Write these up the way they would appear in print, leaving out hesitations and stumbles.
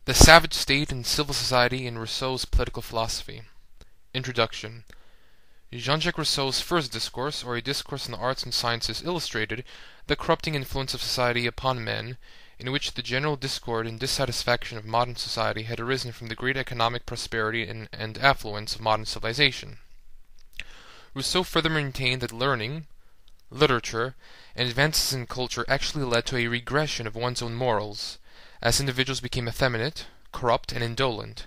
The Savage State and Civil Society in Rousseau's Political Philosophy. Introduction. Jean-Jacques Rousseau's first discourse, or a discourse on the arts and sciences, illustrated the corrupting influence of society upon men, in which the general discord and dissatisfaction of modern society had arisen from the great economic prosperity and affluence of modern civilization. Rousseau further maintained that learning, literature, and advances in culture actually led to a regression of one's own morals, as individuals became effeminate, corrupt, and indolent.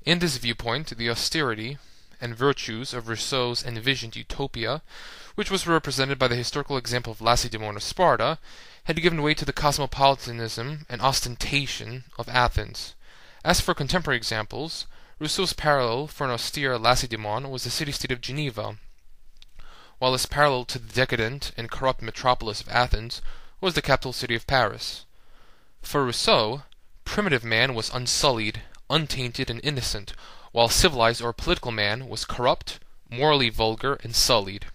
In this viewpoint, the austerity and virtues of Rousseau's envisioned utopia, which was represented by the historical example of Lacedaemon or Sparta, had given way to the cosmopolitanism and ostentation of Athens. As for contemporary examples, Rousseau's parallel for an austere Lacedaemon was the city-state of Geneva, while his parallel to the decadent and corrupt metropolis of Athens was the capital city of Paris. For Rousseau, primitive man was unsullied, untainted, and innocent, while civilized or political man was corrupt, morally vulgar, and sullied.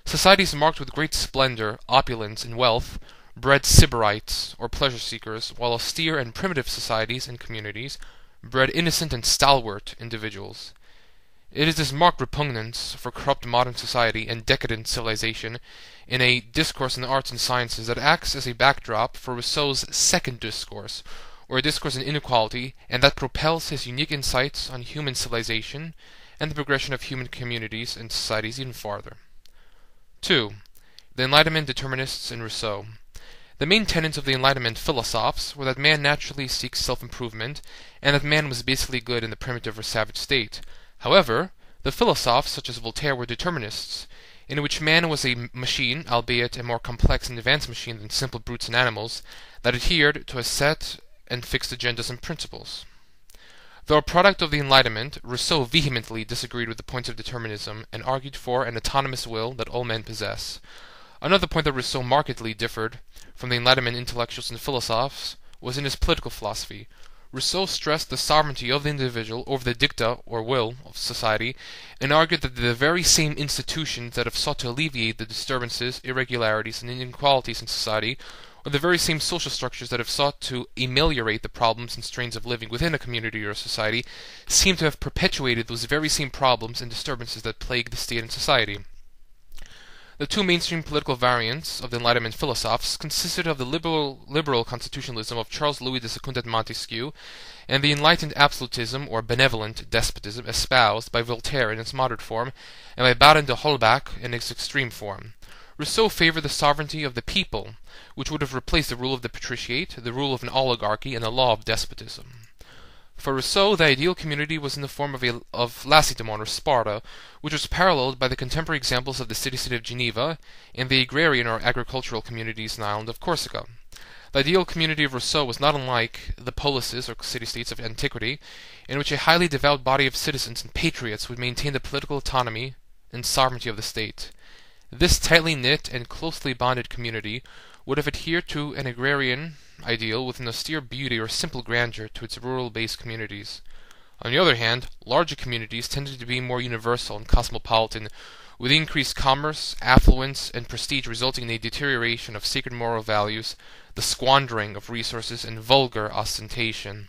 Societies marked with great splendor, opulence, and wealth bred sybarites, or pleasure-seekers, while austere and primitive societies and communities bred innocent and stalwart individuals. It is this marked repugnance for corrupt modern society and decadent civilization in a discourse on the arts and sciences that acts as a backdrop for Rousseau's second discourse, or a discourse on inequality, and that propels his unique insights on human civilization and the progression of human communities and societies even farther. 2. The Enlightenment determinists in Rousseau. The main tenets of the Enlightenment philosophes were that man naturally seeks self-improvement, and that man was basically good in the primitive or savage state. However, the philosophers, such as Voltaire, were determinists, in which man was a machine, albeit a more complex and advanced machine than simple brutes and animals, that adhered to a set and fixed agendas and principles. Though a product of the Enlightenment, Rousseau vehemently disagreed with the points of determinism and argued for an autonomous will that all men possess. Another point that Rousseau markedly differed from the Enlightenment intellectuals and philosophers was in his political philosophy. Rousseau stressed the sovereignty of the individual over the dicta or will of society, and argued that the very same institutions that have sought to alleviate the disturbances, irregularities, and inequalities in society are the very same social structures that have sought to ameliorate the problems and strains of living within a community or society seem to have perpetuated those very same problems and disturbances that plague the state and society. The two mainstream political variants of the Enlightenment philosophers consisted of the liberal constitutionalism of Charles Louis de Secundit Montesquieu and the enlightened absolutism or benevolent despotism espoused by Voltaire in its moderate form and by Baron de Holbach in its extreme form. Rousseau favored the sovereignty of the people, which would have replaced the rule of the patriciate, the rule of an oligarchy, and the law of despotism. For Rousseau, the ideal community was in the form of Lacedaemon or Sparta, which was paralleled by the contemporary examples of the city-state of Geneva and the agrarian or agricultural communities in the island of Corsica. The ideal community of Rousseau was not unlike the polises or city-states of antiquity, in which a highly devout body of citizens and patriots would maintain the political autonomy and sovereignty of the state. This tightly knit and closely bonded community would have adhered to an agrarian ideal with an austere beauty or simple grandeur to its rural-based communities. On the other hand, larger communities tended to be more universal and cosmopolitan, with increased commerce, affluence, and prestige resulting in a deterioration of sacred moral values, the squandering of resources, and vulgar ostentation.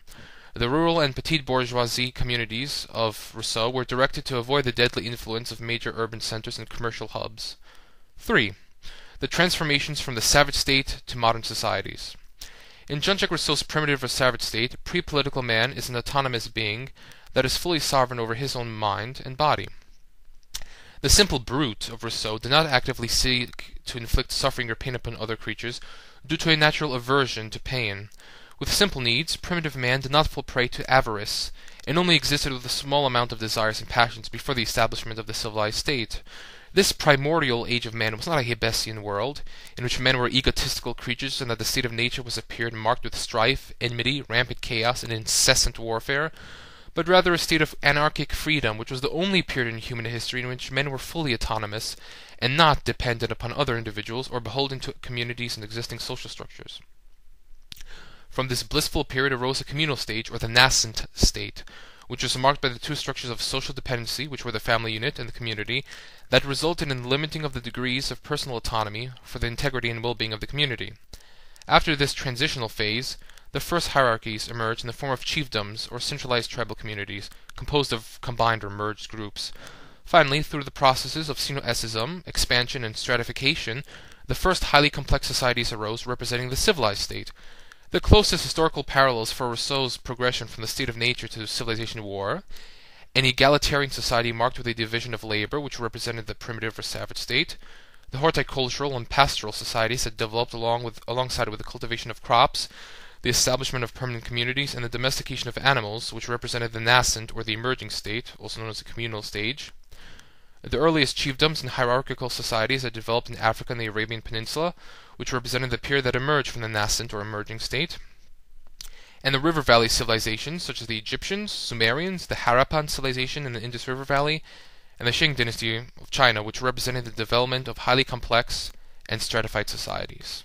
The rural and petite bourgeoisie communities of Rousseau were directed to avoid the deadly influence of major urban centers and commercial hubs. 3. The transformations from the savage state to modern societies. In Jean-Jacques Rousseau's primitive or savage state, pre-political man is an autonomous being that is fully sovereign over his own mind and body. The simple brute of Rousseau did not actively seek to inflict suffering or pain upon other creatures due to a natural aversion to pain. With simple needs, primitive man did not fall prey to avarice, and only existed with a small amount of desires and passions before the establishment of the civilized state. This primordial age of man was not a Hebesian world, in which men were egotistical creatures and that the state of nature was a period marked with strife, enmity, rampant chaos, and incessant warfare, but rather a state of anarchic freedom, which was the only period in human history in which men were fully autonomous and not dependent upon other individuals or beholden to communities and existing social structures. From this blissful period arose a communal stage, or the nascent state, which was marked by the two structures of social dependency, which were the family unit and the community, that resulted in the limiting of the degrees of personal autonomy for the integrity and well-being of the community. After this transitional phase, the first hierarchies emerge in the form of chiefdoms or centralized tribal communities, composed of combined or merged groups. Finally, through the processes of synoecism, expansion, and stratification, the first highly complex societies arose representing the civilized state. The closest historical parallels for Rousseau's progression from the state of nature to civilization were an egalitarian society marked with a division of labor, which represented the primitive or savage state, the horticultural and pastoral societies that developed alongside with the cultivation of crops, the establishment of permanent communities, and the domestication of animals, which represented the nascent or the emerging state, also known as the communal stage. The earliest chiefdoms and hierarchical societies that developed in Africa and the Arabian Peninsula, which represented the period that emerged from the nascent or emerging state. And the river valley civilizations, such as the Egyptians, Sumerians, the Harappan civilization in the Indus River Valley, and the Qing dynasty of China, which represented the development of highly complex and stratified societies.